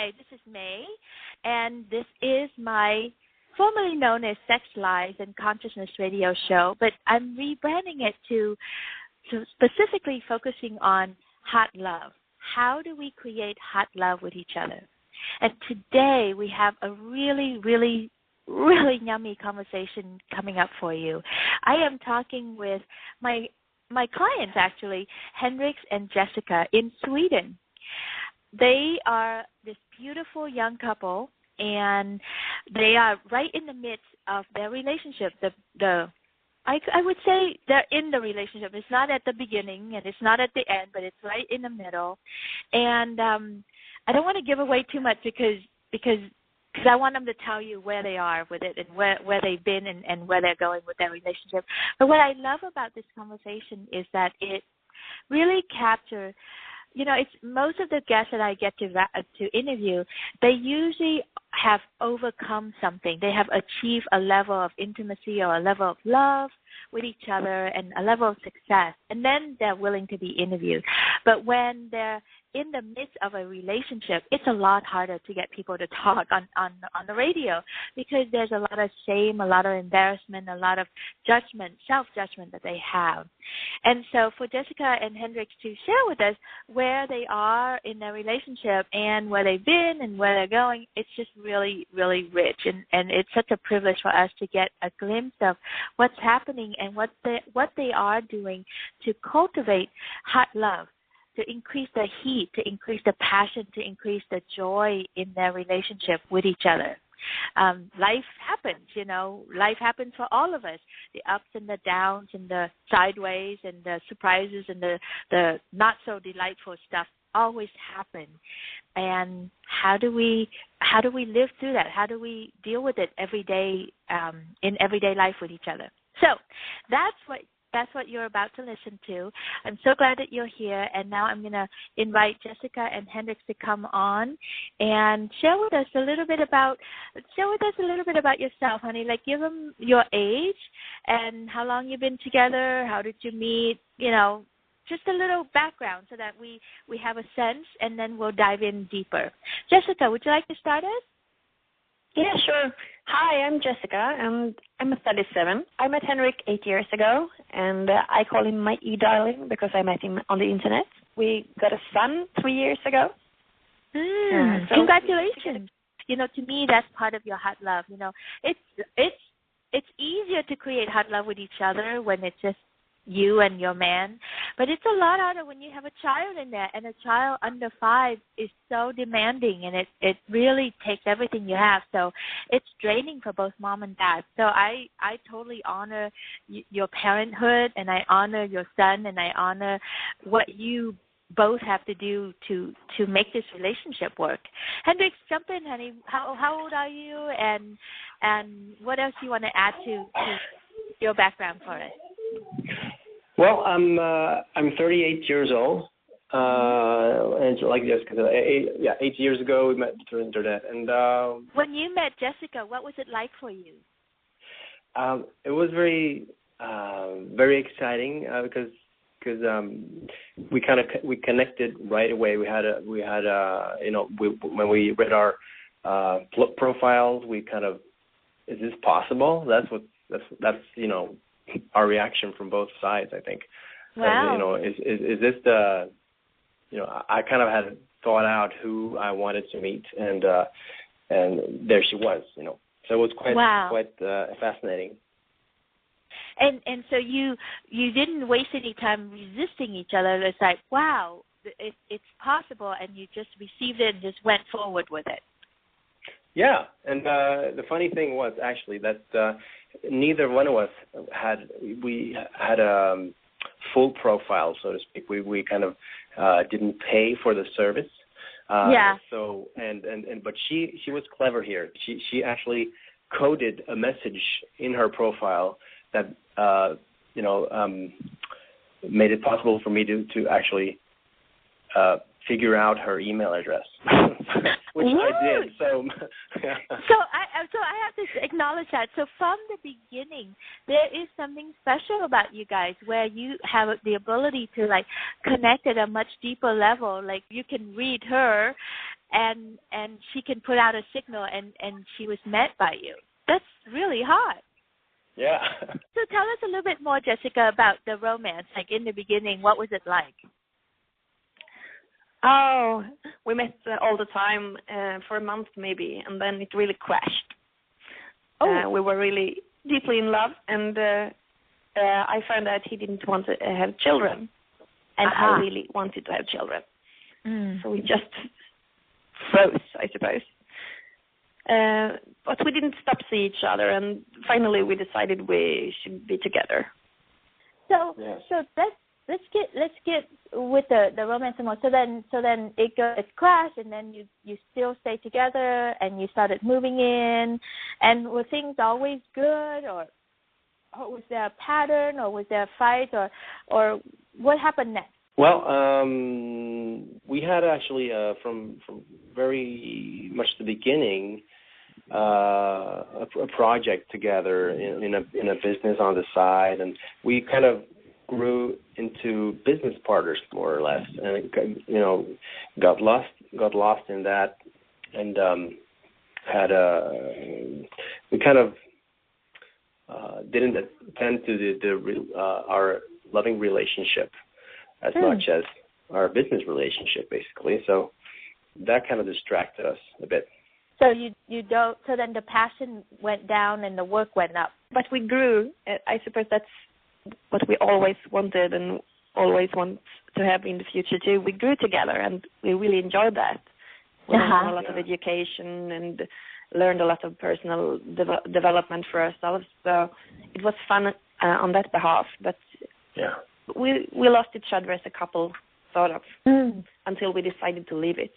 Hi, this is May, and this is my formerly known as Sex Lies and Consciousness Radio show, but I'm rebranding it to specifically focusing on hot love. How do we create hot love with each other? And today we have a really yummy conversation coming up for you. I am talking with my clients, actually, Hendrix and Jessica in Sweden. They are this beautiful young couple, and they are right in the midst of their relationship. I would say they're in the relationship. It's not at the beginning, and it's not at the end, but it's right in the middle. And I don't want to give away too much because I want them to tell you where they are with it and where they've been and where they're going with their relationship. But what I love about this conversation is that it really captures, it's most of the guests that I get to interview, they usually have overcome something. They have achieved a level of intimacy or a level of love with each other and a level of success, and then they're willing to be interviewed. But when they're in the midst of a relationship, it's a lot harder to get people to talk on the radio because there's a lot of shame, a lot of embarrassment, a lot of judgment, self-judgment that they have. And so for Jessica and Hendrix to share with us where they are in their relationship and where they've been and where they're going, it's just really rich. And it's such a privilege for us to get a glimpse of what's happening and what they are doing to cultivate hot love, to increase the heat, to increase the passion, to increase the joy in their relationship with each other. Life happens, life happens for all of us. The ups and the downs and the sideways and the surprises and the not so delightful stuff always happen. And how do we live through that? How do we deal with it every day in everyday life with each other? So that's what you're about to listen to. I'm so glad that you're here, and now I'm going to invite Jessica and Hendrix to come on and share with us a little bit about yourself, honey. Like, give them your age and how long you've been together, how did you meet, just a little background so that we have a sense, and then we'll dive in deeper. Jessica, would you like to start us? Yeah, sure. Hi, I'm Jessica, and I'm 37. I met Henrik 8 years ago, and I call him my e-darling because I met him on the internet. We got a son 3 years ago. Congratulations. To me, that's part of your hot love. It's easier to create hot love with each other when it's just you and your man, but it's a lot harder when you have a child in there, and a child under 5 is so demanding, and it really takes everything you have, so it's draining for both mom and dad. So I totally honor your parenthood, and I honor your son, and I honor what you both have to do to make this relationship work. Hendrix, jump in, honey. How old are you, and what else do you want to add to your background for us? Well, I'm 38 years old, and like Jessica said, 8 years ago we met through the internet. And when you met Jessica, what was it like for you? It was very exciting because we connected right away. We had when we read our profiles, we kind of, is this possible? That's our reaction from both sides, I think. Wow. Is this the, I kind of had thought out who I wanted to meet, and there she was, So it was quite fascinating. And so you didn't waste any time resisting each other. It's like, wow, it's possible, and you just received it and just went forward with it. Yeah, and the funny thing was actually that neither one of us had a full profile, so to speak. We kind of didn't pay for the service. Yeah. So but she was clever here. She actually coded a message in her profile that made it possible for me to actually figure out her email address, which I did. So, yeah. So I have to acknowledge that. So from the beginning, there is something special about you guys where you have the ability to connect at a much deeper level. Like, you can read her and she can put out a signal, and she was met by you. That's really hot. Yeah. So tell us a little bit more, Jessica, about the romance. Like in the beginning, what was it like? Oh, we met all the time for a month maybe, and then it really crashed. We were really deeply in love, and I found out he didn't want to have children, and I really wanted to have children. So we just froze, I suppose. But we didn't stop seeing each other, and finally we decided we should be together. So let's get with the romance more. So then it crashed, and then you still stay together, and you started moving in, and were things always good, or was there a pattern, or was there a fight, or what happened next? Well, we had actually from very much the beginning a project together in a business on the side, and we kind of grew into business partners more or less, and got lost in that, and we kind of didn't attend to our loving relationship as much as our business relationship, basically. So that kind of distracted us a bit. So you don't. So then the passion went down and the work went up. But we grew. I suppose that's what we always wanted and always want to have in the future too. We grew together, and we really enjoyed that. We had a lot of education and learned a lot of personal development for ourselves. So it was fun on that behalf. But we lost each other as a couple, sort of, until we decided to leave it.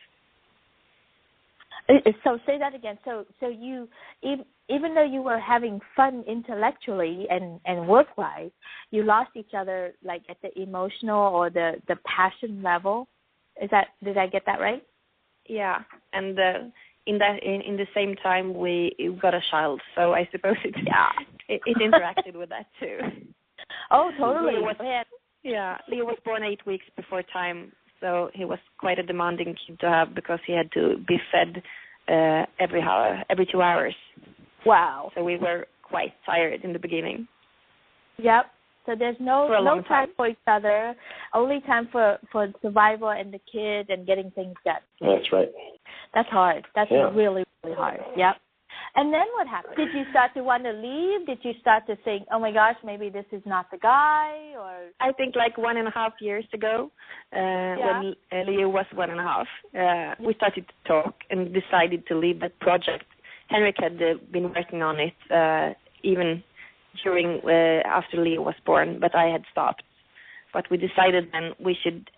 So say that again. So you, even though you were having fun intellectually and work-wise, you lost each other like at the emotional or the passion level. Did I get that right? Yeah, and in the same time we got a child. So I suppose it interacted with that too. Oh, totally. Leo was born 8 weeks before time. So he was quite a demanding kid to have because he had to be fed every 2 hours. Wow. So we were quite tired in the beginning. Yep. So there's no time for each other, only time for survival and the kid and getting things done. That's right. That's hard. That's really, really hard. Yep. And then what happened? Did you start to want to leave? Did you start to think, oh my gosh, maybe this is not the guy? Or I think like 1.5 years ago, when Leo was 1.5, we started to talk and decided to leave that project. Henrik had been working on it even during after Leo was born, but I had stopped. But we decided then we should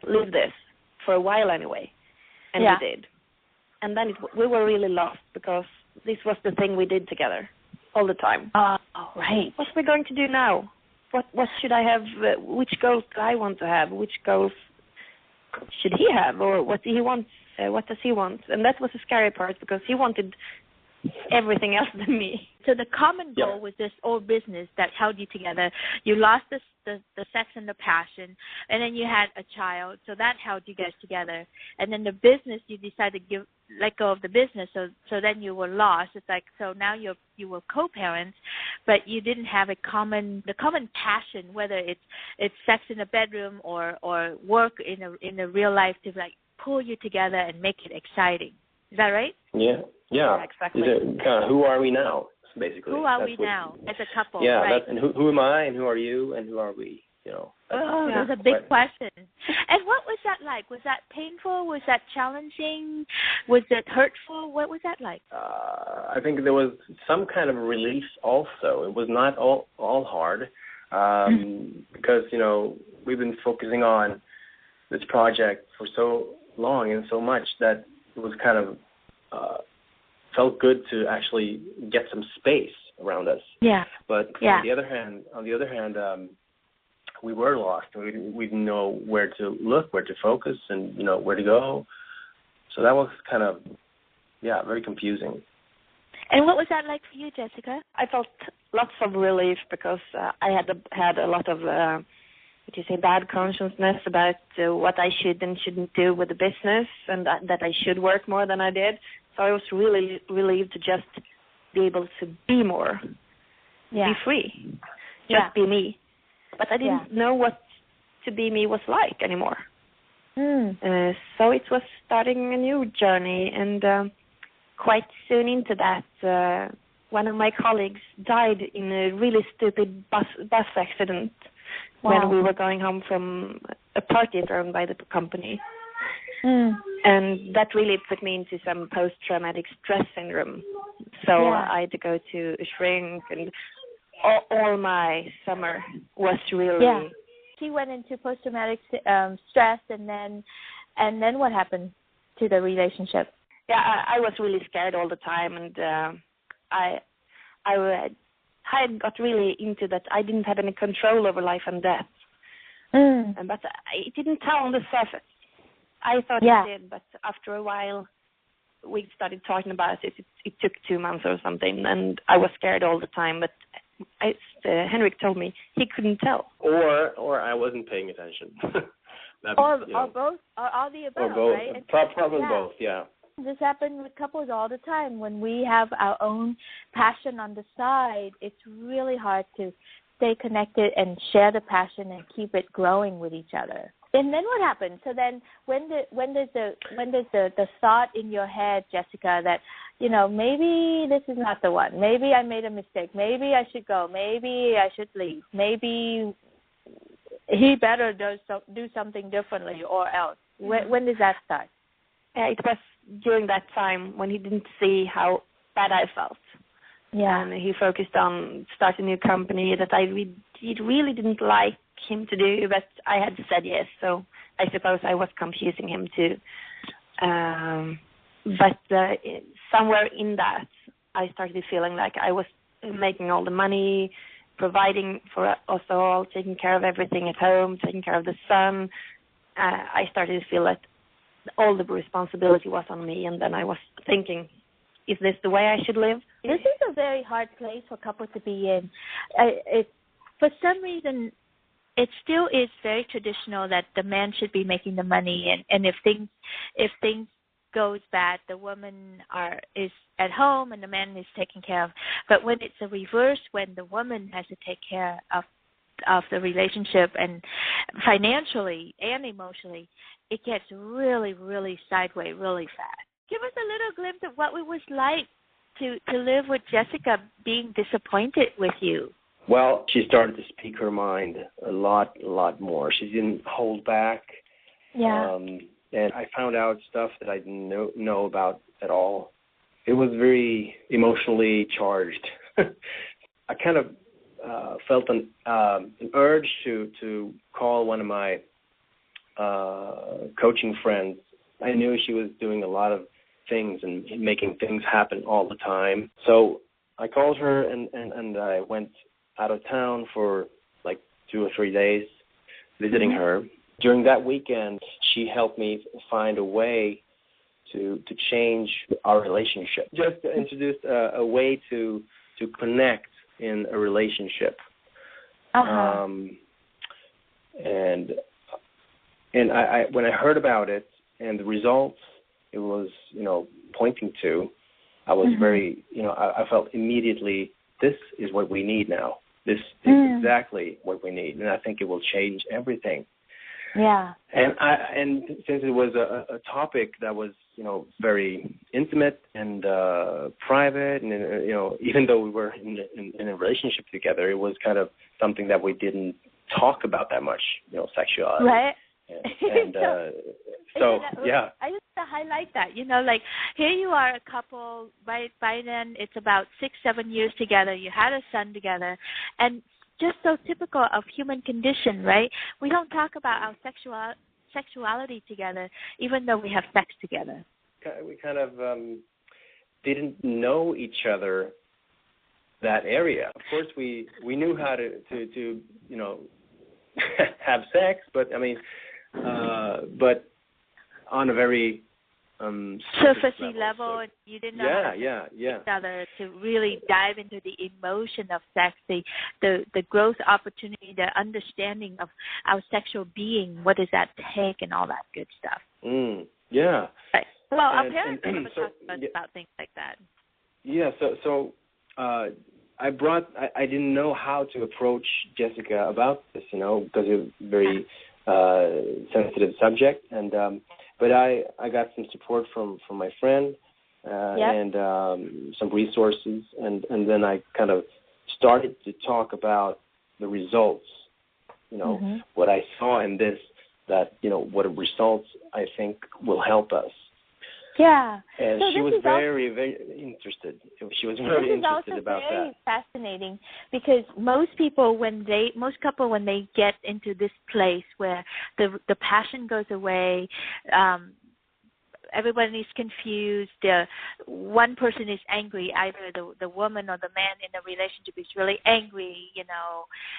leave this for a while anyway, and we did. And then we were really lost because this was the thing we did together all the time. Right. What are we going to do now? What should I have? Which goals do I want to have? Which goals should he have? Or what do he want? What does he want? And that was the scary part because he wanted everything else than me. So the common goal was this old business that held you together. You lost the sex and the passion, and then you had a child, so that held you guys together. And then the business, you decided to let go of the business, so then you were lost. It's like, so now you were co-parents, but you didn't have the common passion, whether it's sex in the bedroom or work in a real life to like pull you together and make it exciting. Is that right? Yeah, exactly. Who are we now, basically? Who are we now as a couple? Yeah, right. and who am I, and who are you, and who are we? That's a big question. And what was that like? Was that painful? Was that challenging? Was it hurtful? What was that like? I think there was some kind of relief also. It was not all hard because, we've been focusing on this project for so long and so much that it was kind of felt good to actually get some space around us. Yeah. But on the other hand, we were lost. We didn't know where to look, where to focus, and where to go. So that was kind of very confusing. And what was that like for you, Jessica? I felt lots of relief because I had a lot of bad consciousness about what I should and shouldn't do with the business, and that I should work more than I did. So I was really relieved to just be able to be more, be free, just be me. But I didn't know what to be me was like anymore. So it was starting a new journey, and quite soon into that, one of my colleagues died in a really stupid bus accident when we were going home from a party thrown by the company. And that really put me into some post-traumatic stress syndrome. So I had to go to a shrink, and all my summer was really... She went into post-traumatic stress, and then what happened to the relationship? Yeah, I was really scared all the time, and I got really into that. I didn't have any control over life and death, but it didn't tell on the surface. I thought it did, but after a while, we started talking about it. It took 2 months or something, and I was scared all the time, but Henrik told me he couldn't tell. Or I wasn't paying attention. Or both, or all the above, or both, right? Probably both, yeah. This happens with couples all the time. When we have our own passion on the side, it's really hard to stay connected and share the passion and keep it growing with each other. And then what happens? So then, when does the thought in your head, Jessica, that maybe this is not the one. Maybe I made a mistake. Maybe I should go. Maybe I should leave. Maybe he better do something differently or else. When does that start? It was during that time when he didn't see how bad I felt. Yeah. And he focused on starting a new company that I really didn't like him to do, but I had said yes, so I suppose I was confusing him too. But somewhere in that, I started feeling like I was making all the money, providing for us all, taking care of everything at home, taking care of the son. I started to feel that all the responsibility was on me, and then I was thinking, is this the way I should live? This is a very hard place for couples to be in. For some reason, it still is very traditional that the man should be making the money, and if things goes bad, the woman is at home and the man is taken care of. But when it's a reverse, when the woman has to take care of the relationship and financially and emotionally, it gets really, really sideways really fast. Give us a little glimpse of what it was like to live with Jessica being disappointed with you. Well, she started to speak her mind a lot more. She didn't hold back. Yeah. And I found out stuff that I didn't know about at all. It was very emotionally charged. I kind of felt an urge to call one of my coaching friends. I knew she was doing a lot of things and making things happen all the time. So I called her and I went out of town for like 2 or 3 days visiting her. During that weekend, she helped me find a way to change our relationship. Just introduced a way to connect in a relationship. And I when I heard about it and the results it was pointing to, I was very I felt immediately, this is what we need now. This is exactly what we need, and I think it will change everything. Yeah. And since it was a topic that was very intimate and private, and even though we were in a relationship together, it was kind of something that we didn't talk about that much, sexuality. Right. And so yeah. I used to highlight that, like here you are a couple, by then it's about 6-7 years together, you had a son together, and just so typical of human condition, right? We don't talk about our sexuality together, even though we have sex together. We kind of didn't know each other that area. Of course, we knew how to have sex, but I mean, but on a very surfacey level. So, you didn't know how to each other to really dive into the emotion of sex, the growth opportunity, the understanding of our sexual being. What does that take, and all that good stuff. Yeah. Right. Well, our parents never talk about things like that. Yeah. So I didn't know how to approach Jessica about this, because it's a very sensitive subject, and but I got some support from my friend and some resources, and then I kind of started to talk about the results, what I saw in this, that what results I think will help us. Yeah. And so she was very, very interested. She was very interested about that. This is also very fascinating, because most couple, when they get into this place where the passion goes away, everybody's confused. One person is angry. Either the woman or the man in the relationship is really angry,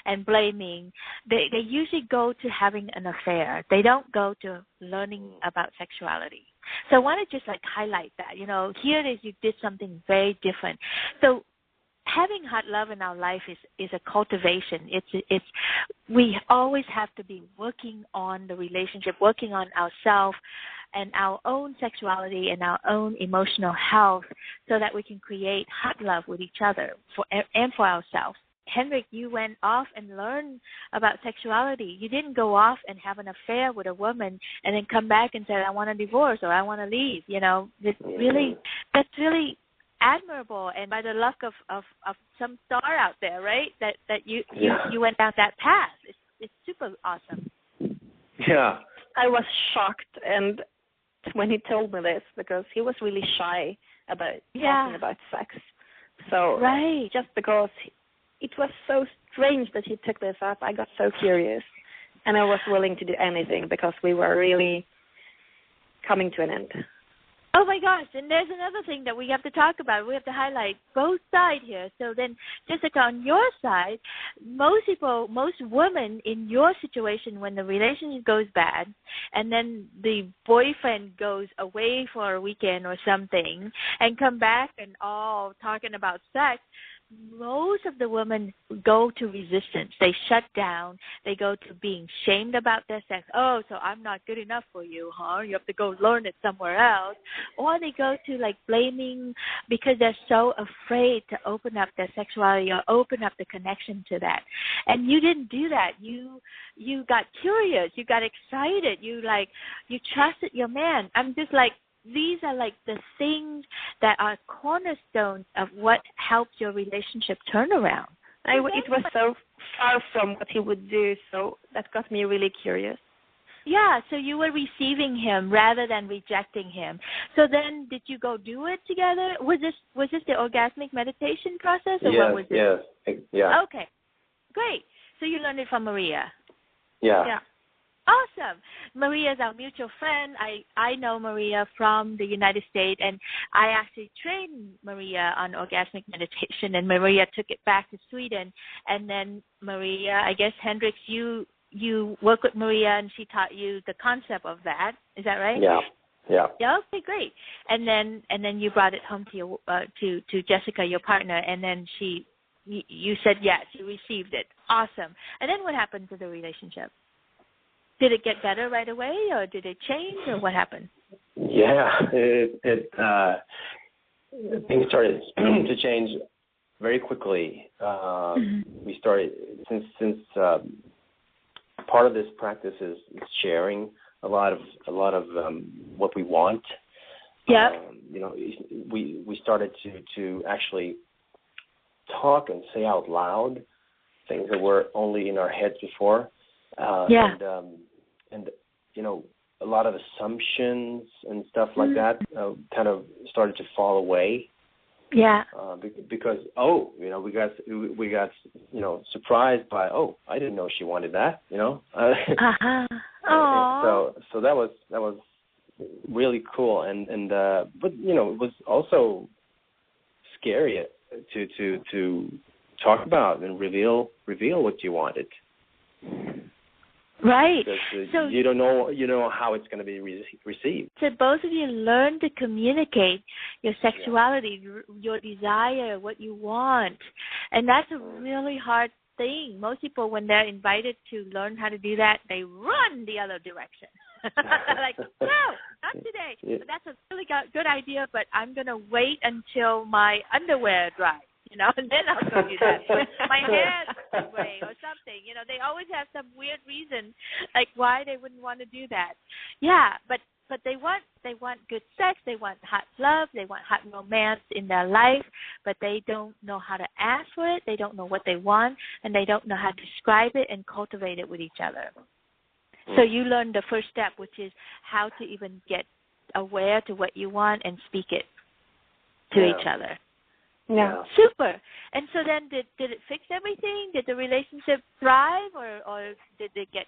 and blaming. They usually go to having an affair. They don't go to learning about sexuality. So I want to just highlight that. Here it is, you did something very different. So having hot love in our life is a cultivation. It's we always have to be working on the relationship, working on ourselves and our own sexuality and our own emotional health, so that we can create hot love with each other and for ourselves. Henrik, you went off and learned about sexuality. You didn't go off and have an affair with a woman and then come back and say, I want a divorce or I want to leave. That's really admirable, and by the luck of some star out there, right? That you went down that path. It's super awesome. Yeah. I was shocked, and when he told me this, because he was really shy about talking about sex. So just because it was so strange that he took this up, I got so curious, and I was willing to do anything because we were really coming to an end. Oh my gosh, and there's another thing that we have to talk about. We have to highlight both sides here. So then, Jessica, on your side, most women in your situation, when the relationship goes bad and then the boyfriend goes away for a weekend or something and come back and all talking about sex, most of the women go to resistance. They shut down. They go to being shamed about their sex. Oh, so I'm not good enough for you, huh? You have to go learn it somewhere else. Or they go to blaming because they're so afraid to open up their sexuality or open up the connection to that. And you didn't do that. You got curious. You got excited. You trusted your man. I'm just these are the things that are cornerstones of what helps your relationship turn around. It was so far from what he would do, so that got me really curious. Yeah, so you were receiving him rather than rejecting him. So then, did you go do it together? Was this the orgasmic meditation process, or what was it? Yes, yeah. Okay, great. So you learned it from Maria. Yeah. Awesome. Maria is our mutual friend. I know Maria from the United States, and I actually trained Maria on orgasmic meditation, and Maria took it back to Sweden. And then Maria, I guess, Hendricks, you worked with Maria, and she taught you the concept of that. Is that right? Yeah. Yeah. Okay, great. And then you brought it home to your to Jessica, your partner, and then you said yes, you received it. Awesome. And then what happened to the relationship? Did it get better right away, or did it change, or what happened? Yeah, things started to change very quickly. We started since part of this practice is sharing a lot of what we want. Yeah. We started to actually talk and say out loud things that were only in our heads before. And a lot of assumptions and stuff like that kind of started to fall away. Yeah. Because we got surprised by I didn't know she wanted that. So that was really cool, and but it was also scary to talk about and reveal what you wanted. Right. Because so you don't know how it's going to be received. So both of you learn to communicate your sexuality, your desire, what you want. And that's a really hard thing. Most people, when they're invited to learn how to do that, they run the other direction. Like, no, not today. Yeah. But that's a really good idea, but I'm going to wait until my underwear dries. And then I'll go do that. My hair's this way or something. They always have some weird reason, like why they wouldn't want to do that. Yeah, but they want good sex. They want hot love. They want hot romance in their life, but they don't know how to ask for it. They don't know what they want, and they don't know how to describe it and cultivate it with each other. So you learn the first step, which is how to even get aware to what you want and speak it to each other. Yeah. Super. And so then did it fix everything? Did the relationship thrive, or did it get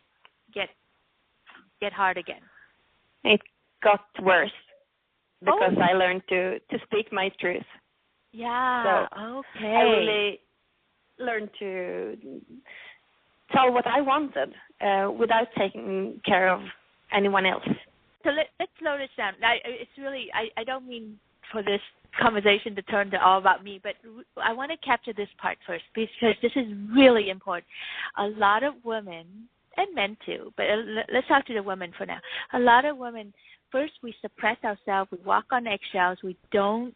hard again? It got worse because I learned to speak my truth. Yeah. So okay. I really learned to tell what I wanted without taking care of anyone else. So let's slow this down. I don't mean for this conversation to turn to all about me, but I want to capture this part first because this is really important. A lot of women, and men too, but let's talk to the women for now. A lot of women, first we suppress ourselves, we walk on eggshells, we don't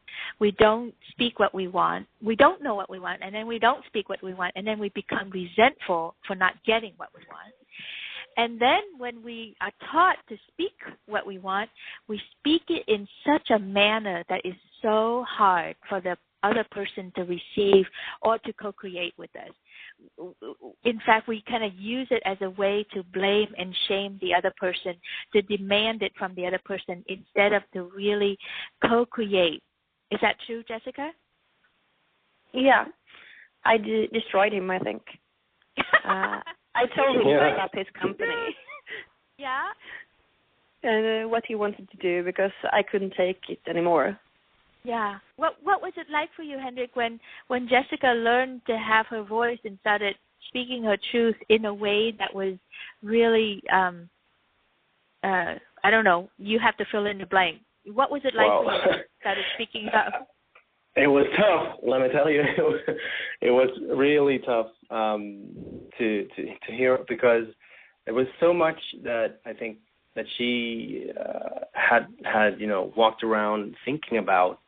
speak what we want, we don't know what we want, and then we don't speak what we want, and then we become resentful for not getting what we want. And then when we are taught to speak what we want, we speak it in such a manner that is so hard for the other person to receive or to co-create with us. In fact, we kind of use it as a way to blame and shame the other person, to demand it from the other person instead of to really co-create. Is that true, Jessica? Yeah. I destroyed him, I think. I told him about his company. Yeah? And what he wanted to do because I couldn't take it anymore. Yeah. What was it like for you, Henrik, when Jessica learned to have her voice and started speaking her truth in a way that was really, I don't know, you have to fill in the blank. What was it like for you when you started speaking up? It was tough, let me tell you. It was really tough to hear because there was so much that I think that she had walked around thinking about,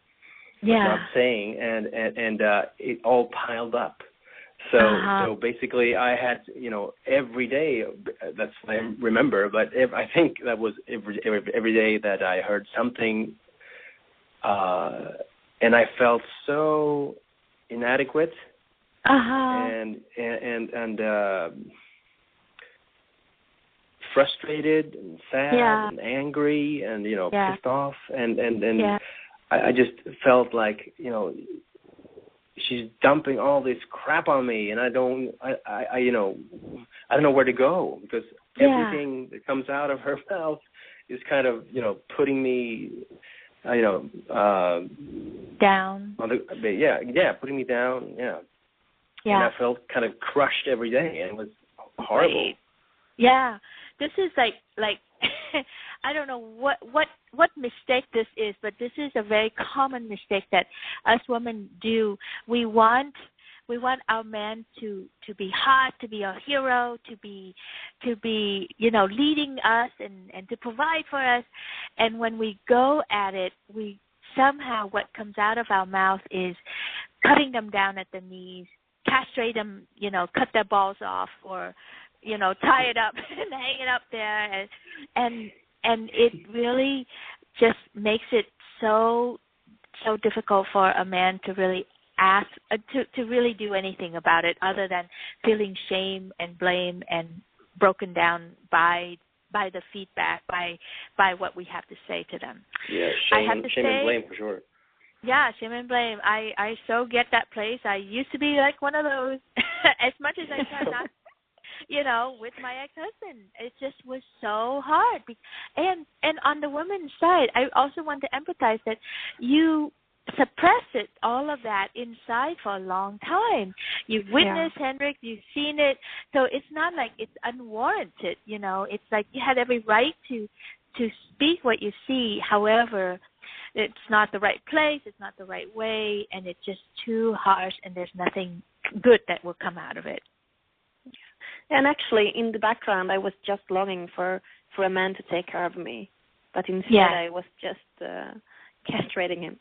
but not saying, and it all piled up. So basically, I had every day. That's what I remember. But I think that was every day that I heard something. And I felt so inadequate and frustrated and sad and angry and pissed off and I just felt like she's dumping all this crap on me and I don't know where to go because everything that comes out of her mouth is kind of putting me down. Putting me down. And I felt kind of crushed every day, and it was horrible. Right. Yeah, this is like I don't know what mistake this is, but this is a very common mistake that us women do. We want our men to be hot, to be a hero, to be leading us and to provide for us. And when we go at it, we somehow what comes out of our mouth is cutting them down at the knees, castrate them, cut their balls off, or tie it up and hang it up there, and it really just makes it so difficult for a man to really ask to really do anything about it other than feeling shame and blame and broken down by the feedback, by what we have to say to them. Yeah, shame and blame for sure. Yeah, shame and blame. I so get that place. I used to be like one of those. As much as I try not, with my ex-husband, it just was so hard. And on the woman's side, I also want to empathize that you suppressed it, all of that inside for a long time. You've witnessed Henrik, you've seen it, so it's not like it's unwarranted, It's like you had every right to speak what you see. However, it's not the right place, it's not the right way, and it's just too harsh, and there's nothing good that will come out of it. And actually, in the background, I was just longing for a man to take care of me, but instead I was just castrating him.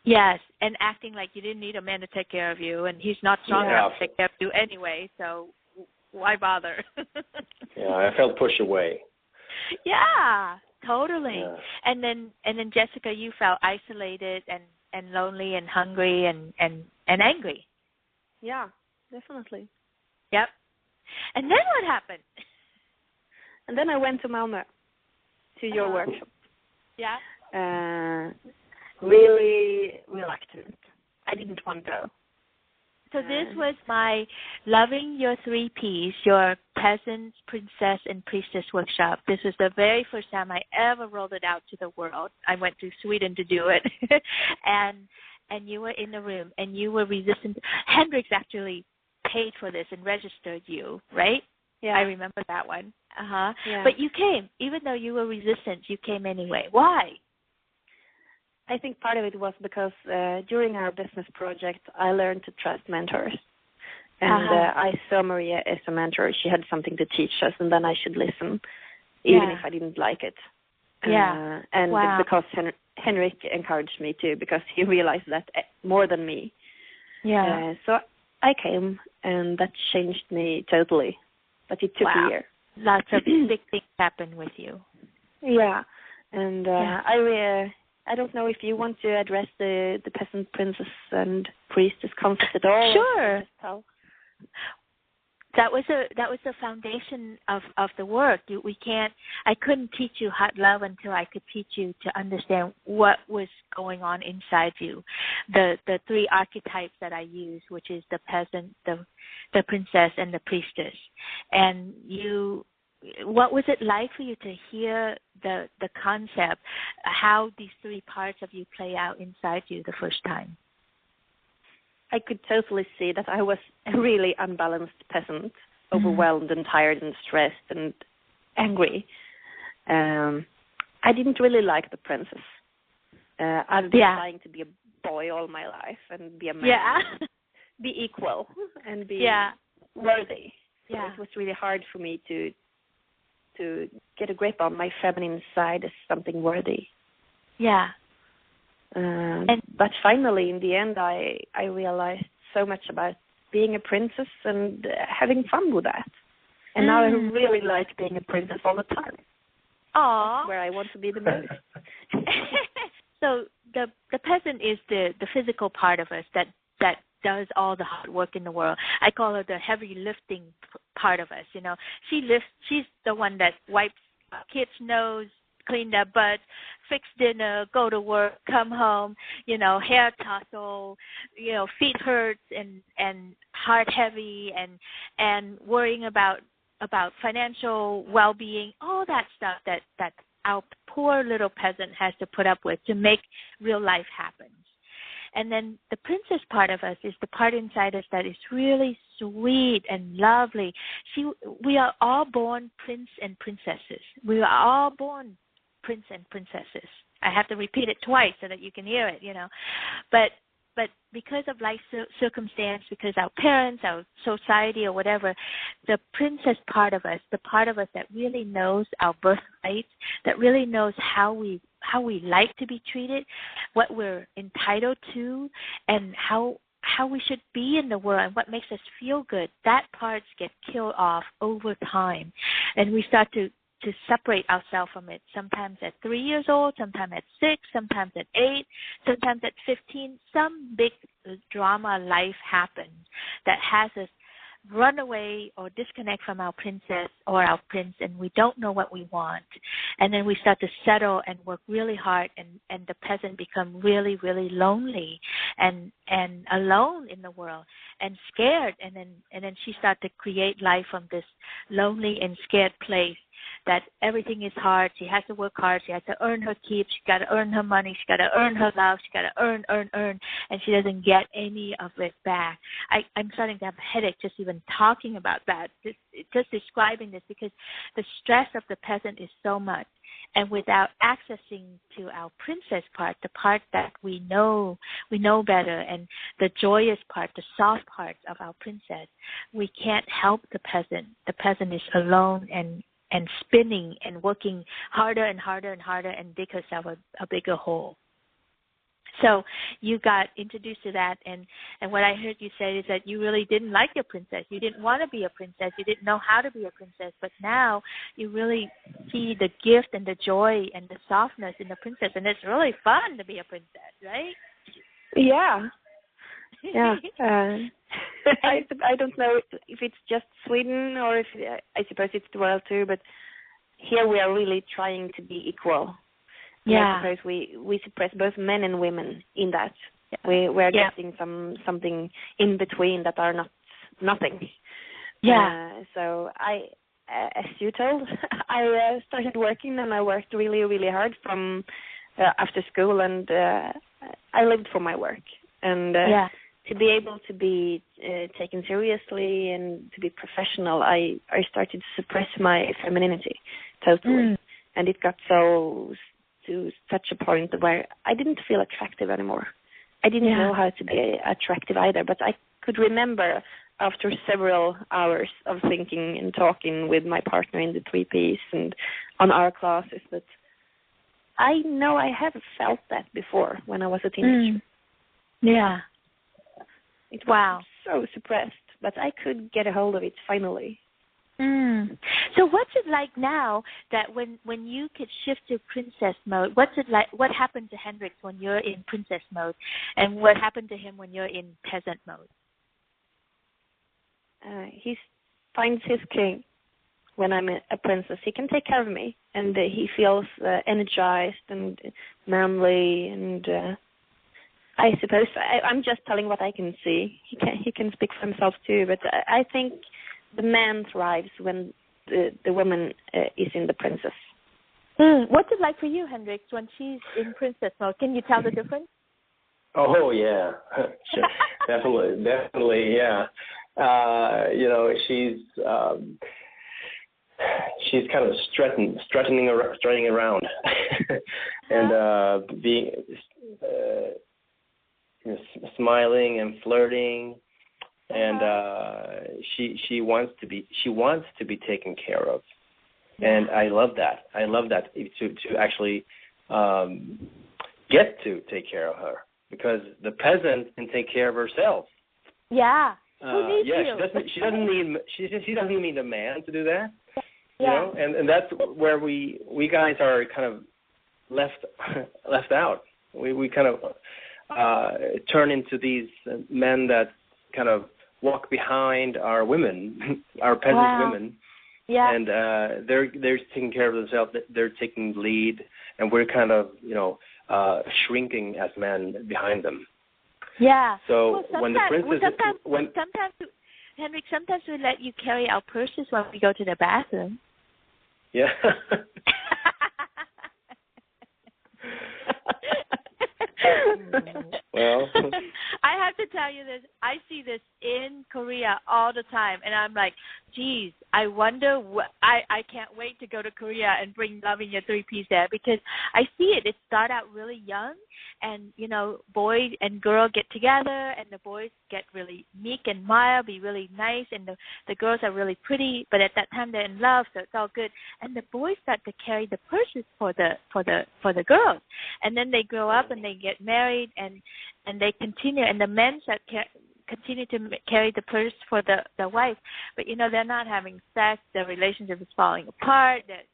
Yes, and acting like you didn't need a man to take care of you, and he's not strong enough to take care of you anyway, so why bother? I felt pushed away. Yeah, totally. Yeah. And then Jessica, you felt isolated and lonely and hungry and angry. Yeah, definitely. Yep. And then what happened? And then I went to Malmö to your workshop. Yeah. Really reluctant. I didn't want to go. So this was my Loving Your 3 Ps, your Peasant, Princess, and Priestess workshop. This was the very first time I ever rolled it out to the world. I went to Sweden to do it. and you were in the room, and you were resistant. Hendrix actually paid for this and registered you, right? Yeah. I remember that one. Yeah. But you came. Even though you were resistant, you came anyway. Why? I think part of it was because during our business project, I learned to trust mentors. And I saw Maria as a mentor. She had something to teach us, and then I should listen, even if I didn't like it. Yeah. And because Henrik encouraged me too, because he realized that more than me. Yeah. So I came, and that changed me totally. But it took a year. Lots of big things happened with you. Yeah. And I don't know if you want to address the peasant, princess, and priestess concept at all. Sure. That was the foundation of the work. I couldn't teach you hot love until I could teach you to understand what was going on inside you. The 3 archetypes that I use, which is the peasant, the princess, and the priestess. And what was it like for you to hear the concept, how these 3 parts of you play out inside you the first time? I could totally see that I was a really unbalanced peasant, overwhelmed and tired and stressed and angry. I didn't really like the princess. I've been trying to be a boy all my life and be a man, be equal and be worthy. So it was really hard for me to get a grip on my feminine side as something worthy. Yeah. But finally, in the end, I realized so much about being a princess and having fun with that. And now I really like being a princess all the time. Aww. Where I want to be the most. So the peasant is the physical part of us that does all the hard work in the world. I call her the heavy lifting part of us. She lifts. She's the one that wipes kids' nose, clean their butts, fix dinner, go to work, come home, hair tussle, feet hurt and heart heavy and worrying about financial well-being, all that stuff that our poor little peasant has to put up with to make real life happen. And then the princess part of us is the part inside us that is really sweet and lovely. We are all born prince and princesses. We are all born prince and princesses. I have to repeat it twice so that you can hear it, But because of life circumstance, because our parents, our society, or whatever, the princess part of us, the part of us that really knows our birthright, that really knows how we like to be treated, what we're entitled to, and how we should be in the world and what makes us feel good, that parts get killed off over time. And we start to separate ourselves from it, sometimes at 3 years old, sometimes at 6, sometimes at 8, sometimes at 15. Some big drama life happens that has us run away or disconnect from our princess or our prince, and we don't know what we want. And then we start to settle and work really hard, and the peasant become really, really lonely and alone in the world and scared. And then she starts to create life from this lonely and scared place that everything is hard. She has to work hard. She has to earn her keep. She got to earn her money. She got to earn her love. She got to earn, and she doesn't get any of it back. I'm starting to have a headache just even talking about that, just describing this, because the stress of the peasant is so much. And without accessing to our princess part, the part that we know better, and the joyous part, the soft part of our princess, we can't help the peasant. The peasant is alone and spinning and working harder and harder and harder and dig herself a bigger hole. So you got introduced to that, and what I heard you say is that you really didn't like your princess. You didn't want to be a princess. You didn't know how to be a princess. But now you really see the gift and the joy and the softness in the princess, and it's really fun to be a princess, right? Yeah. Yeah. I don't know if it's just Sweden or if I suppose it's the world too, but here we are really trying to be equal. Yeah. I suppose we suppress both men and women in that. Yeah. We're getting something in between that are not nothing. Yeah. So as you told, I started working, and I worked really, really hard from after school, and I lived for my work. And to be able to be taken seriously and to be professional, I started to suppress my femininity totally. And it got to such a point where I didn't feel attractive anymore. I didn't know how to be attractive either, but I could remember after several hours of thinking and talking with my partner in the 3-piece and on our classes that I know I have felt that before when I was a teenager. Yeah. It was so suppressed, but I could get a hold of it finally. So what's it like now that when you could shift to princess mode, what's it like? What happened to Henrik when you're in princess mode, and what happened to him when you're in peasant mode? He finds his king when I'm a princess. He can take care of me, and he feels energized and manly, and I suppose I'm just telling what I can see. He can speak for himself too, but I think the man thrives when the woman is in the princess. What's it like for you, Henrik, when she's in princess mode? Can you tell the difference? Oh yeah, sure. definitely, yeah. She's kind of strutting around, and being smiling and flirting. And she wants to be taken care of, and I love that. To actually get to take care of her, because the peasant can take care of herself. Yeah. Who needs you? She doesn't need a man to do that. You know, and that's where we guys are kind of left out. We kind of turn into these men that kind of walk behind our women, our peasant women, and they're taking care of themselves. They're taking the lead, and we're kind of shrinking as men behind them. Yeah. So when the princess, sometimes Henrik, sometimes we let you carry our purses when we go to the bathroom. Yeah. Well, I have to tell you this. I see this in Korea all the time, and I'm like, geez, I wonder I can't wait to go to Korea and bring Loving Your 3-piece there, because I see it. It start out really young, and boy and girl get together, and the boys get really meek and mild, be really nice, and the girls are really pretty, but at that time they're in love, so it's all good. And the boys start to carry the purses for the girls, and then they grow up and they get married, and they continue, and the men start continue to carry the purse for the wife, but they're not having sex. The relationship is falling apart. That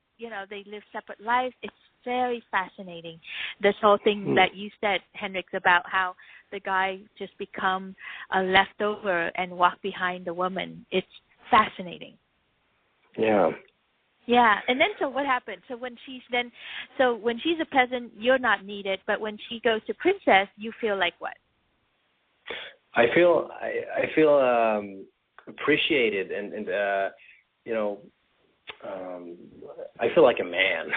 they live separate lives. It's very fascinating, this whole thing that you said, Henrik, about how the guy just become a leftover and walk behind the woman. It's fascinating. Yeah. Yeah, and then so what happens? So when she's a peasant, you're not needed, but when she goes to princess, you feel like what? I feel appreciated, and I feel like a man.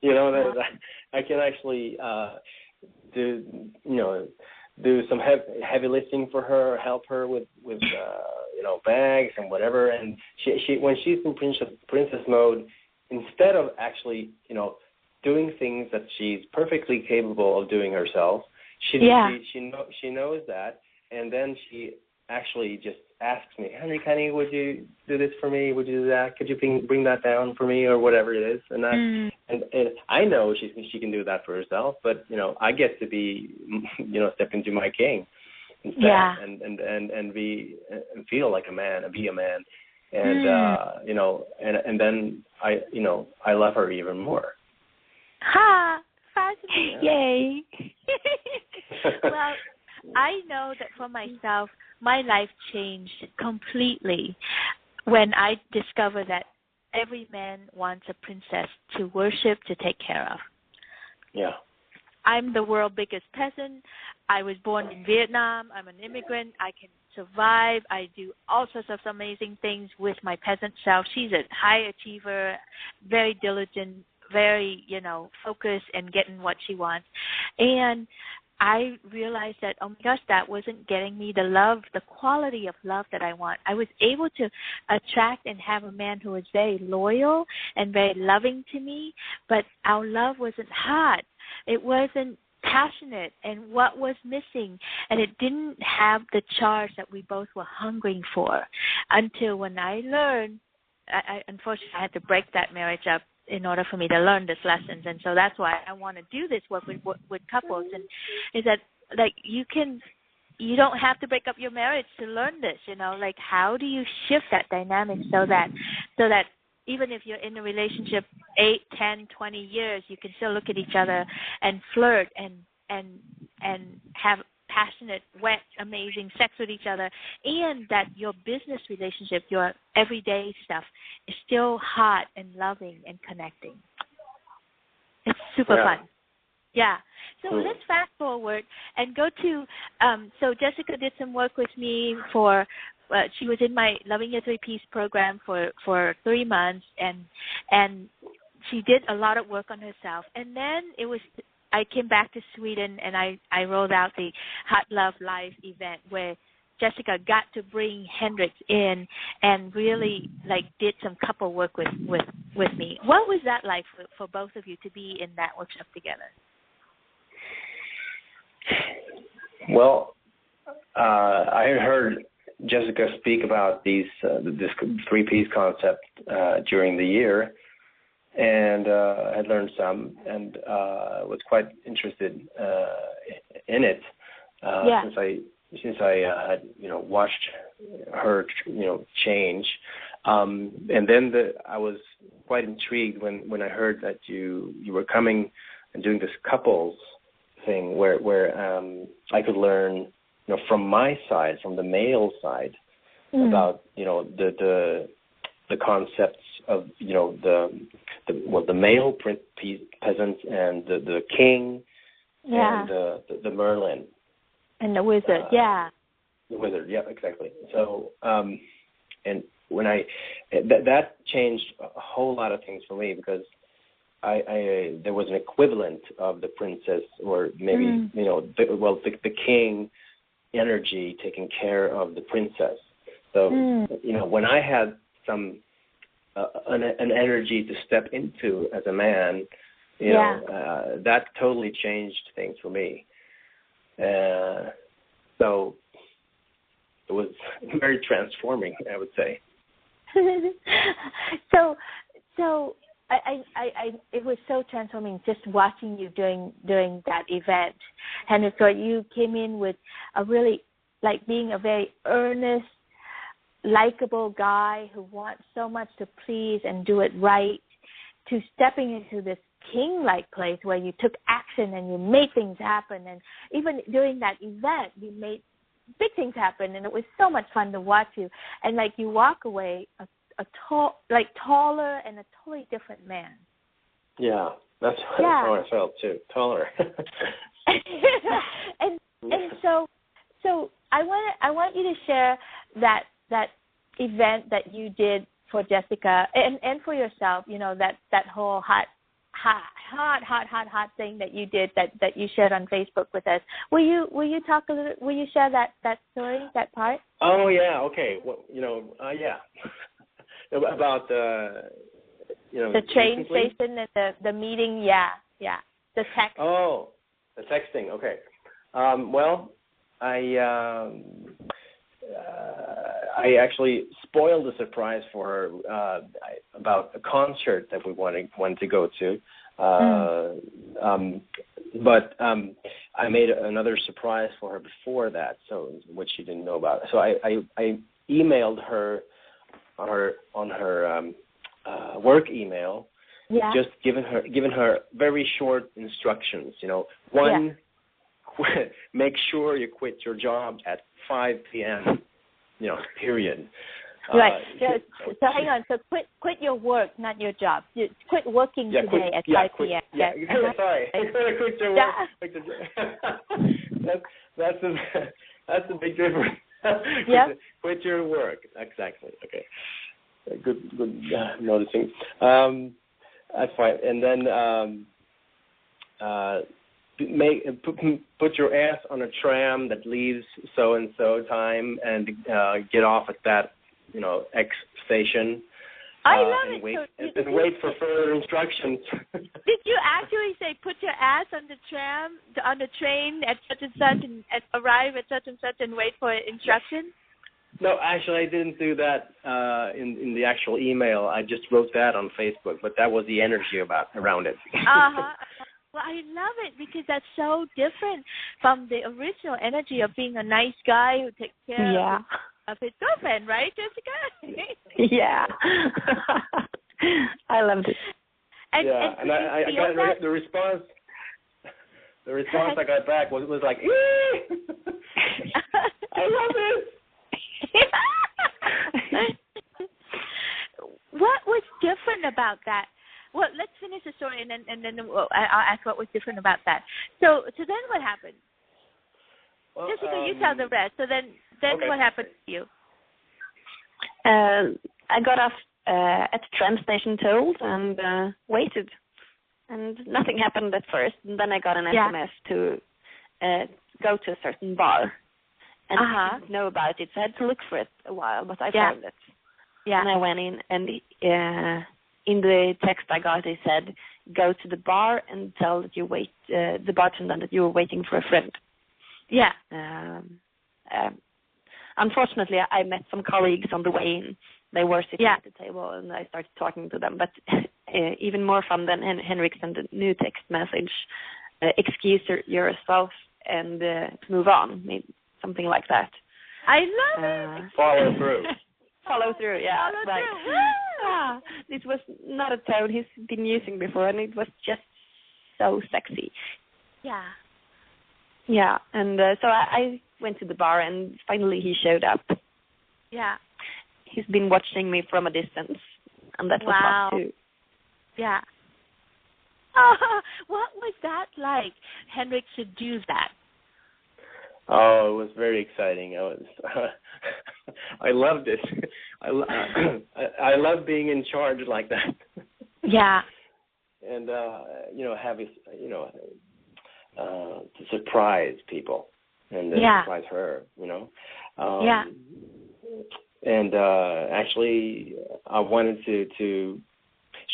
You know, that I can actually do some heavy lifting for her, help her with bags and whatever. And she when she's in princess mode, instead of actually doing things that she's perfectly capable of doing herself, she knows that, and then she actually just asks me, honey, would you do this for me? Would you do that? Could you bring that down for me, or whatever it is? And and I know she can do that for herself, but I get to be step into my king instead, and be and feel like a man and be a man, and and then I love her even more. Ha! Fascinating! Yay! Well, I know that for myself, my life changed completely when I discovered that every man wants a princess to worship, to take care of. Yeah. I'm the world's biggest peasant. I was born in Vietnam. I'm an immigrant. I can survive. I do all sorts of amazing things with my peasant self. She's a high achiever, very diligent, very, focused and getting what she wants. And I realized that, oh my gosh, that wasn't getting me the love, the quality of love that I want. I was able to attract and have a man who was very loyal and very loving to me, but our love wasn't hot. It wasn't passionate, and what was missing, and it didn't have the charge that we both were hungering for, until when I learned, unfortunately, I had to break that marriage up in order for me to learn these lessons. And so that's why I want to do this work with couples, and is that you don't have to break up your marriage to learn this, how do you shift that dynamic so that even if you're in a relationship 8, 10, 20 years, you can still look at each other and flirt and have passionate, wet, amazing sex with each other, and that your business relationship, your everyday stuff, is still hot and loving and connecting. It's super fun. Yeah. So let's fast forward and go to, so Jessica did some work with me for, she was in my Loving Your Three-Piece program for 3 months, and she did a lot of work on herself. And then I came back to Sweden, and I rolled out the Hot Love Live event where Jessica got to bring Hendrik in and really did some couple work with me. What was that like for both of you to be in that workshop together? Well, I had heard Jessica speak about this three-piece concept during the year, and I had learned some, and was quite interested in it since I had watched her change, and then I was quite intrigued when I heard that you were coming and doing this couples thing where I could learn from my side, from the male side, about the concepts of the male peasants and the king and the Merlin and the wizard, the wizard, exactly. So and when that changed a whole lot of things for me, because I there was an equivalent of the princess, or maybe the king energy taking care of the princess. So when I had some an energy to step into as a man, that totally changed things for me. So it was very transforming, I would say. So I it was so transforming just watching you during that event. And so you came in with a really being a very earnest, likable guy who wants so much to please and do it right, to stepping into this king-like place where you took action and you made things happen. And even during that event, you made big things happen, and it was so much fun to watch you. And you walk away taller and a totally different man. Yeah, that's how I felt too, taller. and so I want you to share that event that you did for Jessica and for yourself, that whole hot thing that you did that you shared on Facebook with us. Will you talk a little? Will you share that story, that part? Oh yeah, okay. Well, yeah. About the train recently? station and the meeting. Yeah. The text. Oh, the texting. Okay. Well, I actually spoiled a surprise for her about a concert that we wanted to go to. But I made another surprise for her before that, so which she didn't know about. So I emailed her on her work email, just giving her very short instructions. One, make sure you quit your job at 5 p.m. Period. Right. So hang on. So quit your work, not your job. You quit working today at 5 p.m. Yeah. Sorry. Quit your work. That's a big difference. Yeah. Quit your work. Exactly. Okay. Good noticing. That's fine. And then put your ass on a tram that leaves so and so time and get off at that X station. I love it. And wait for further instructions. Did you actually say put your ass on the tram, on the train at such and such, and arrive at such and such, and wait for instructions? No, actually, I didn't do that in the actual email. I just wrote that on Facebook, but that was the energy around it. Well, I love it because that's so different from the original energy of being a nice guy who takes care of his girlfriend, right, Jessica? Yeah. I loved it. And I got the response. The response I got back was like, I love it. What was different about that? Well, let's finish the story, and then I'll ask what was different about that. So then what happened? Well, Jessica, you tell the rest. So then okay. What happened to you? I got off at the tram station told and waited, and nothing happened at first. And then I got an SMS to go to a certain bar, and I didn't know about it, so I had to look for it a while, but I found it. Yeah. And I went in, and in the text I got, it said, go to the bar and tell that you wait, the bartender that you were waiting for a friend. Yeah. Unfortunately, I met some colleagues on the way in. They were sitting at the table, and I started talking to them. But even more fun than Henrik sent a new text message, excuse yourself and move on, maybe something like that. I love it. Follow through. Follow through, yeah. Follow through. This was not a tone he's been using before, and it was just so sexy. Yeah. Yeah, and so I went to the bar, and finally he showed up. Yeah. He's been watching me from a distance, and that was fun too. Yeah. Oh, what was that like? Henrik should do that. Oh, it was very exciting. I loved it. I love being in charge like that. Yeah. And having to surprise people and surprise her, yeah. And actually, I wanted to.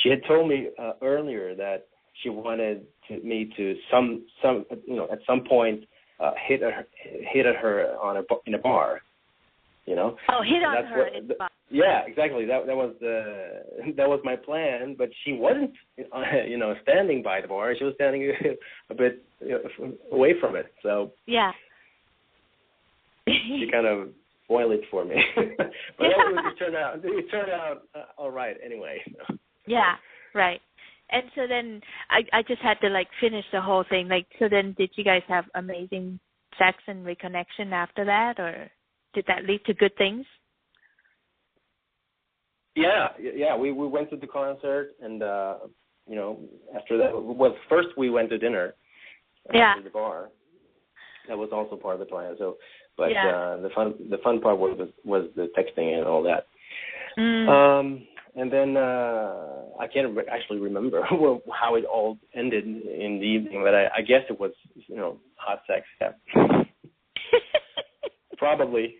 She had told me earlier that she wanted me to at some point hit at her in a bar. Oh, hit on her in the bar. Yeah, exactly. That was my plan, but she wasn't, standing by the bar. She was standing a bit away from it. So yeah, she kind of spoiled it for me. But it turned out all right anyway. Yeah, right. And so then I just had to finish the whole thing. So then did you guys have amazing sex and reconnection after that, or did that lead to good things? Yeah. We went to the concert, and after that, first we went to dinner after the bar. That was also part of the plan. So, but the fun part was the texting and all that. And then I can't actually remember how it all ended in the evening, but I guess it was, hot sex. Yeah. Probably.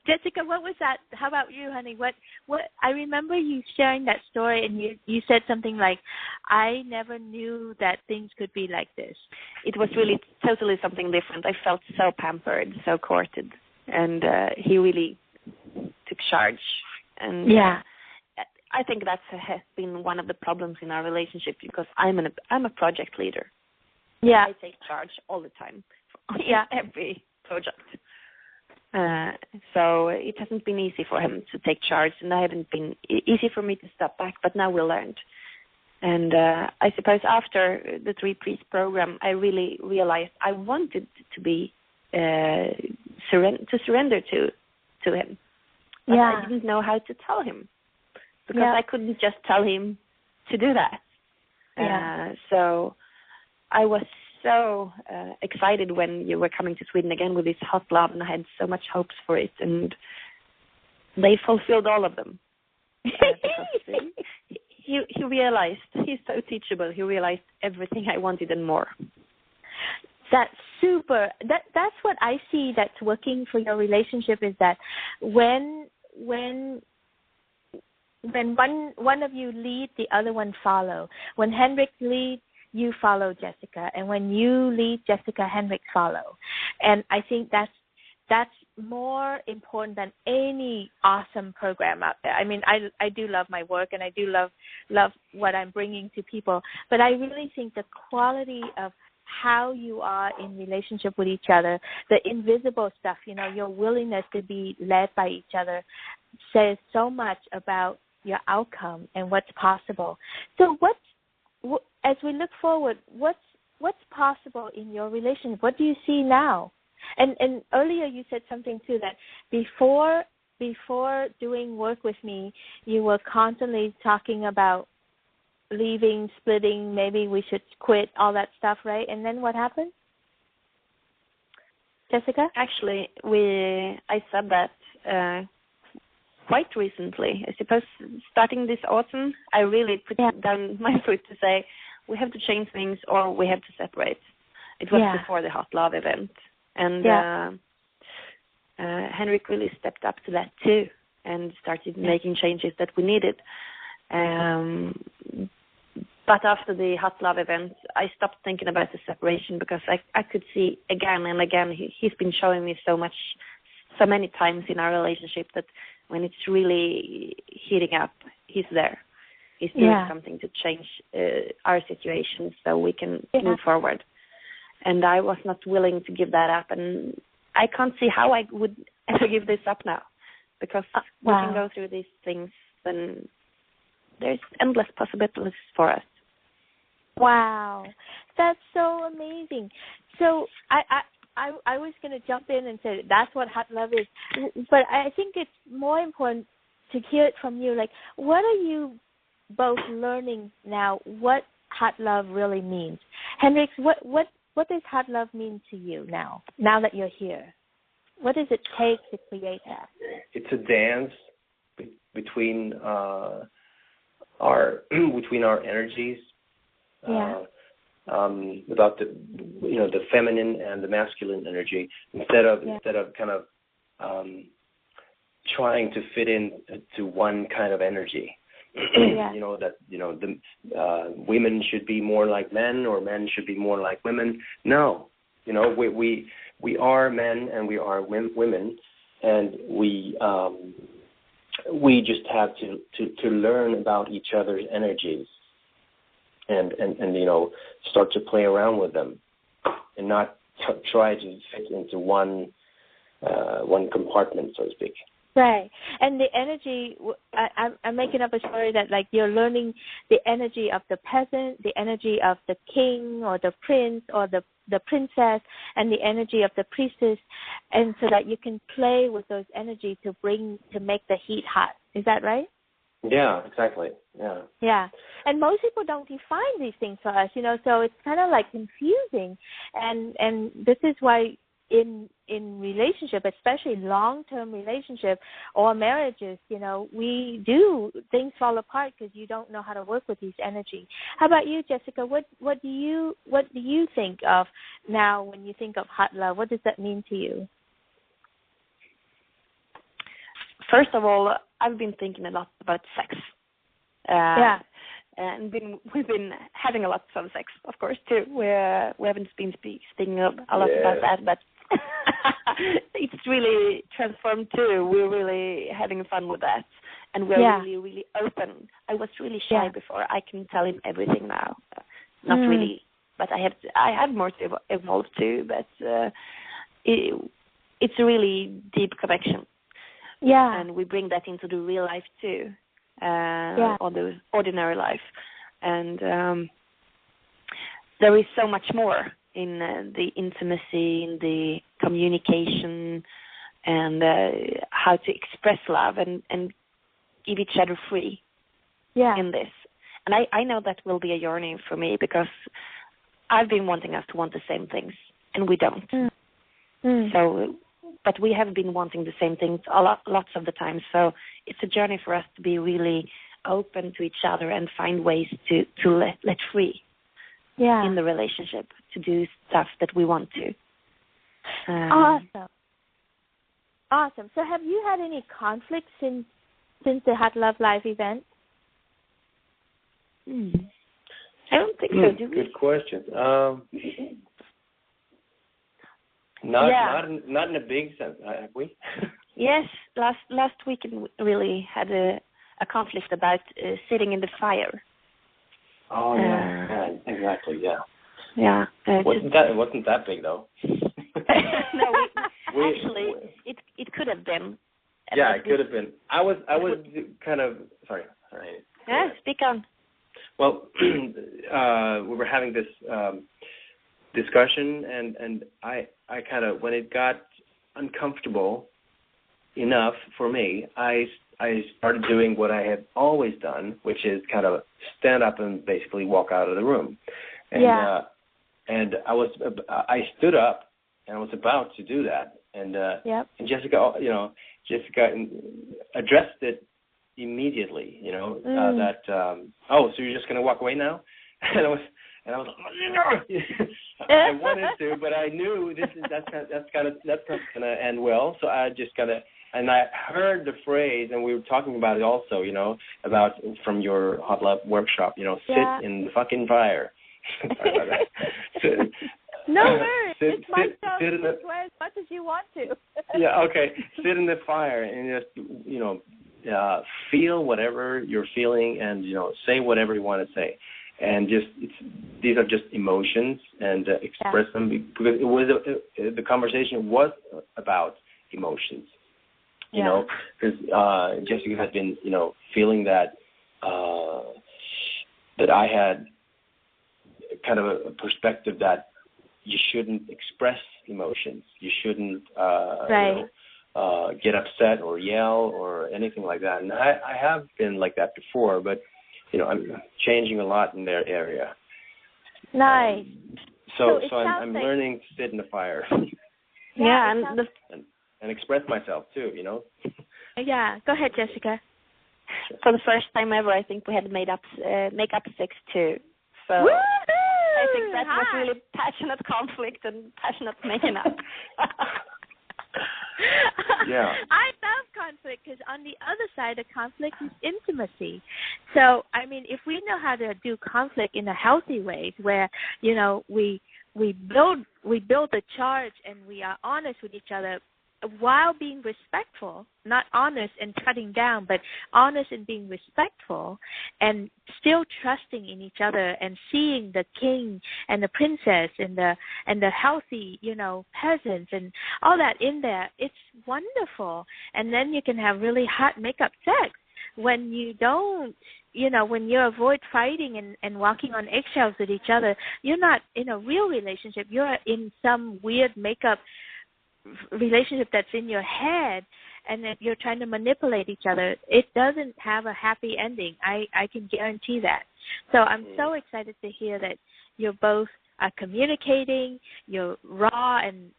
Jessica, what was that? How about you, honey? What I remember you sharing that story, and you said something like, "I never knew that things could be like this." It was really totally something different. I felt so pampered, so courted, and he really took charge. And I think that has been one of the problems in our relationship, because I'm a project leader. Yeah, I take charge all the time. Every project. So it hasn't been easy for him to take charge, and it hasn't been easy for me to step back, but now we learned. And I suppose after the 3 Priest program, I really realized I wanted to be surrender to him. But I didn't know how to tell him, because I couldn't just tell him to do that. So I was so excited when you were coming to Sweden again with this hot love, and I had so much hopes for it, and they fulfilled all of them. Because he realized, he's so teachable, he realized everything I wanted and more. That's super. That's what I see that's working for your relationship, is that when one of you lead, the other one follow. When Henrik leads, you follow Jessica, and when you lead Jessica, Henrik follow. And I think that's more important than any awesome program out there. I mean, I do love my work, and I do love what I'm bringing to people, but I really think the quality of how you are in relationship with each other, the invisible stuff, your willingness to be led by each other, says so much about your outcome and what's possible. So as we look forward, what's possible in your relationship? What do you see now? And earlier you said something too, that before doing work with me, you were constantly talking about leaving, splitting, maybe we should quit, all that stuff, right? And then what happened, Jessica? Actually, I said that quite recently. I suppose starting this autumn, I really put down my foot to say, we have to change things or we have to separate. It was before the Hot Love event. And Henrik really stepped up to that too, and started making changes that we needed. But after the Hot Love event, I stopped thinking about the separation, because I could see again and again, he's been showing me so many times in our relationship that when it's really heating up, he's there. He's doing something to change our situation so we can move forward. And I was not willing to give that up. And I can't see how I would ever give this up now, because we can go through these things, and there's endless possibilities for us. Wow. That's so amazing. So I was going to jump in and say that's what hot love is. But I think it's more important to hear it from you. Like, what are you both learning now, what hot love really means? Henrik, what does hot love mean to you now that you're here? What does it take to create that? It's a dance between our energies. About the feminine and the masculine energy, instead of kind of trying to fit in to one kind of energy. Women should be more like men, or men should be more like women. No, we are men and we are women, and we just have to learn about each other's energies. And start to play around with them, and not try to fit into one compartment, so to speak. Right. And the energy, I'm making up a story that, like, you're learning the energy of the peasant, the energy of the king or the prince or the princess, and the energy of the priestess, and so that you can play with those energy to make the heat hot. Is that right? Yeah, exactly. Yeah. Yeah. And most people don't define these things for us, so it's kind of like confusing. And this is why in relationship, especially long-term relationship or marriages, things fall apart because you don't know how to work with these energy. How about you, Jessica? What do you think of now when you think of hot love? What does that mean to you? First of all, I've been thinking a lot about sex. And we've been having a lot of sex, of course, too. We haven't been speaking a lot about that, but it's really transformed too. We're really having fun with that, and we're really, really open. I was really shy before. I can tell him everything now. Not really, but I have more to evolve too. But it's a really deep connection. Yeah, and we bring that into the real life too. On the ordinary life, and there is so much more in the intimacy, in the communication, and how to express love and give each other free in this. And I know that will be a journey for me, because I've been wanting us to want the same things, and we don't. So, but we have been wanting the same things lots of the time. So it's a journey for us to be really open to each other and find ways to let free in the relationship, to do stuff that we want to. Awesome. So have you had any conflicts since the Hot Love Live event? I don't think so. Do we? Good question. Not in a big sense, have we? Yes, last weekend we really had a conflict about sitting in the fire. Oh yeah, exactly, yeah. Yeah. It wasn't that big though. No, actually, it could have been. Yeah, it could have been. I was kind of sorry. Yeah, speak on. Well, we were having this discussion, and I kind of, when it got uncomfortable enough for me, I started doing what I had always done, which is kind of stand up and basically walk out of the room. And and I stood up and I was about to do that, and Jessica addressed it immediatly. That so you're just gonna walk away now? And I was like, I wanted to, but I knew that's gonna end well. So I just and I heard the phrase, and we were talking about it also, about from your Hot Love workshop, sit in the fucking fire. Sorry about that. No worries. It's my show. You can swear as much as you want to. Yeah, okay. Sit in the fire and just, feel whatever you're feeling, and, say whatever you want to say. And these are just emotions, and express them, because it was the conversation was about emotions. Because Jessica had been, feeling that that I had kind of a perspective that you shouldn't express emotions. You shouldn't get upset or yell or anything like that. And I have been like that before, but I'm changing a lot in their area. Nice. So I'm learning to sit in the fire. And express myself too, Yeah, go ahead, Jessica. For the first time ever, I think we had makeup sex too. So Woo-hoo! I think that was really passionate conflict and passionate making up. Yeah. I love conflict, because on the other side of conflict is intimacy. So, I mean, if we know how to do conflict in a healthy way, where, we build the charge and we are honest with each other while being respectful, not honest and cutting down, but honest and being respectful, and still trusting in each other, and seeing the king and the princess and the healthy, peasants and all that in there. It's wonderful. And then you can have really hot makeup sex when you don't, when you avoid fighting and walking on eggshells with each other. You're not in a real relationship. You're in some weird makeup relationship that's in your head, and that you're trying to manipulate each other. It doesn't have a happy ending. I can guarantee that. So I'm so excited to hear that you're both communicating, you're raw and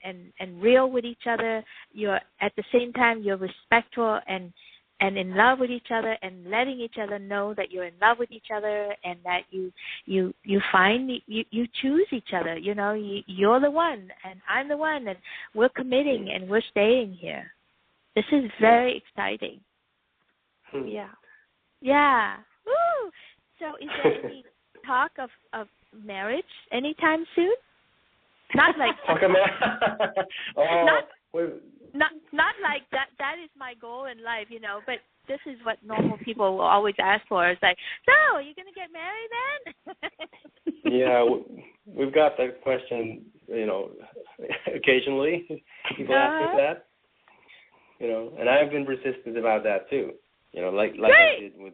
real with each other, you're at the same time you're respectful and in love with each other, and letting each other know that you're in love with each other, and that you choose each other. You know, you're the one and I'm the one, and we're committing and we're staying here. This is very exciting. Yeah. Yeah. Woo! So is there any talk of marriage anytime soon? Not like not like that. That is my goal in life, you know. But this is what normal people will always ask for. It's like, so are you going to get married then? Yeah, we've got that question, you know, occasionally. People ask us that, you know, and I've been persistent about that too. You know, like I did with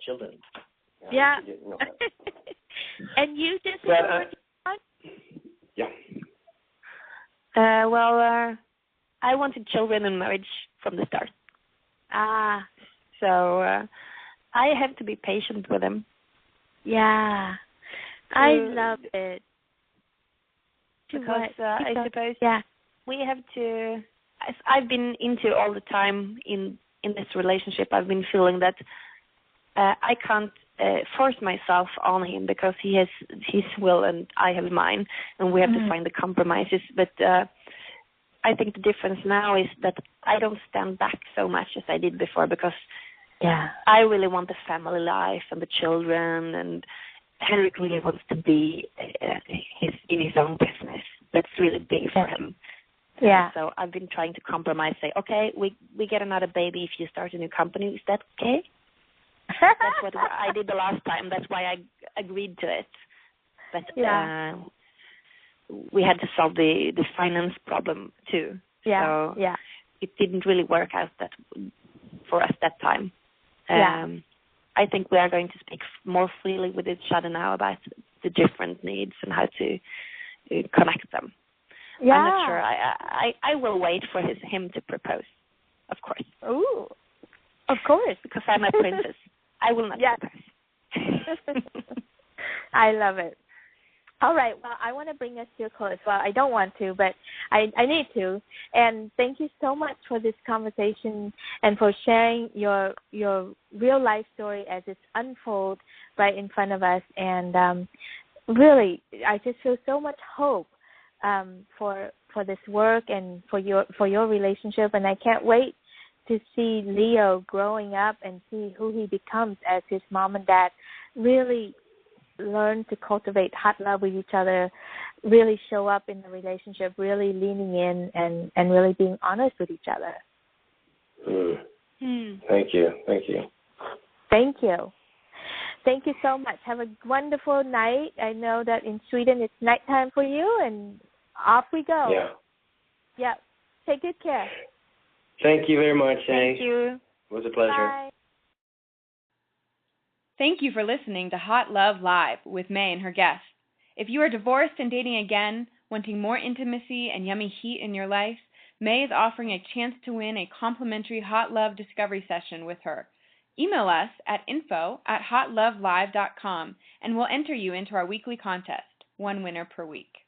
children. Yeah. You know, and you just yeah. I wanted children and marriage from the start. So I have to be patient with them. Yeah. I love it. Because I suppose we have to, as I've been into all the time in this relationship, I've been feeling that I can't force myself on him, because he has his will and I have mine, and we have to find the compromises. But I think the difference now is that I don't stand back so much as I did before, because I really want the family life and the children, and Henrik really wants to be in his own business. That's really big for him. Yeah. So I've been trying to compromise, say, okay, we get another baby if you start a new company. Is that okay? That's what I did the last time. That's why I agreed to it. But we had to solve the finance problem too. Yeah. So it didn't really work out that for us that time. I think we are going to speak more freely with each other now about the different needs and how to connect them. Yeah. I'm not sure. I will wait for him to propose, of course. Ooh, of course. Because I'm a princess. I will not propose. I love it. All right. Well, I want to bring us to a close. Well, I don't want to, but I need to. And thank you so much for this conversation and for sharing your real life story as it's unfold right in front of us. And really, I just feel so much hope for this work and for your relationship. And I can't wait to see Leo growing up and see who he becomes as his mom and dad really learn to cultivate hot love with each other, really show up in the relationship, really leaning in and really being honest with each other. Thank you. Thank you. Thank you. Thank you so much. Have a wonderful night. I know that in Sweden it's nighttime for you, and off we go. Yeah. Yeah. Take good care. Thank you very much. Thank you. It was a pleasure. Bye. Thank you for listening to Hot Love Live with May and her guests. If you are divorced and dating again, wanting more intimacy and yummy heat in your life, May is offering a chance to win a complimentary Hot Love Discovery session with her. Email us at info@hotlovelive.com and we'll enter you into our weekly contest, one winner per week.